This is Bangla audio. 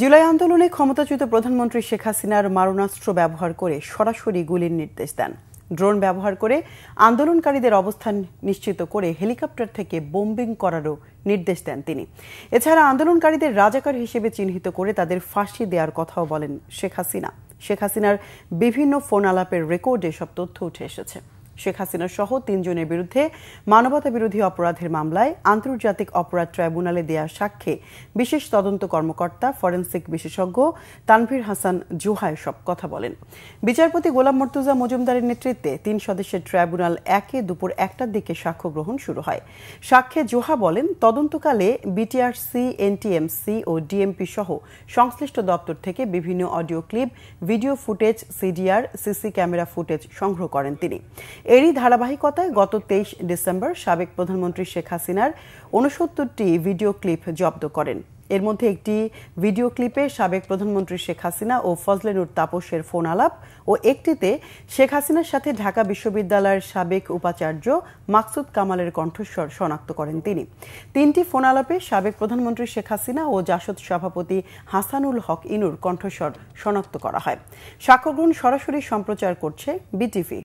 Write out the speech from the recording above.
জুলাই আন্দোলনে ক্ষমতাচ্যুত প্রধানমন্ত্রী শেখ হাসিনার মারণাস্ত্র ব্যবহার করে সরাসরি গুলির নির্দেশ দেন। ড্রোন ব্যবহার করে আন্দোলনকারীদের অবস্থান নিশ্চিত করে হেলিকপ্টার থেকে বোম্বিং করারও নির্দেশ দেন তিনি। এছাড়া আন্দোলনকারীদের রাজাকার হিসেবে চিহ্নিত করে তাদের ফাঁসি দেওয়ার কথাও বলেন শেখ হাসিনা। শেখ হাসিনার বিভিন্ন ফোন আলাপের রেকর্ডে সব তথ্য উঠে এসেছে। শেখ হাসিনা সহ ৩ জনের বিরুদ্ধে মানবতা বিরোধী অপরাধের মামলায় আন্তর্জাতিক অপরাধ ট্রাইব্যুনালে দেয়া সাক্ষ্যে বিশেষ তদন্ত কর্মকর্তা ফরেনসিক বিশেষজ্ঞ তানভীর হাসান জোহা সব কথা বলেন। বিচারপতি গোলাম মর্তুজা মজুমদারের নেতৃত্বে ৩ সদস্যের ট্রাইব্যুনাল ১-এ দুপুর ১টার দিকে সাক্ষ্য গ্রহণ শুরু হয়। সাক্ষ্যে জোহা বলেন, তদন্তকালে বিটিআরসি, এনটিএমসি ও ডিএমপি সহ সংশ্লিষ্ট দপ্তর থেকে বিভিন্ন audio clip, video footage, CDR, CC camera footage সংগ্রহ করেন তিনি। এরই ধারাবাহিকতায় গত ২৩ ডিসেম্বর সাবেক প্রধানমন্ত্রী শেখ হাসিনার ৬৯টি ভিডিও ক্লিপ জব্দ করেন। এর মধ্যে একটি ভিডিও ক্লিপে সাবেক প্রধানমন্ত্রী শেখ হাসিনা ও ফজলে নূর তাপসের ফোন আলাপ ও একটিতে শেখ হাসিনার সাথে ঢাকা বিশ্ববিদ্যালয়ের সাবেক উপাচার্য মাকসুদ কামালের কণ্ঠস্বর শনাক্ত করেন তিনি। ৩টি ফোন আলাপে সাবেক প্রধানমন্ত্রী শেখ হাসিনা ও জাসদ সভাপতি হাসানুল হক ইনুর কণ্ঠস্বর শনাক্ত করা হয়। সাক্ষ্য গ্রহণ সরাসরি সম্প্রচার করছে বিটিভি।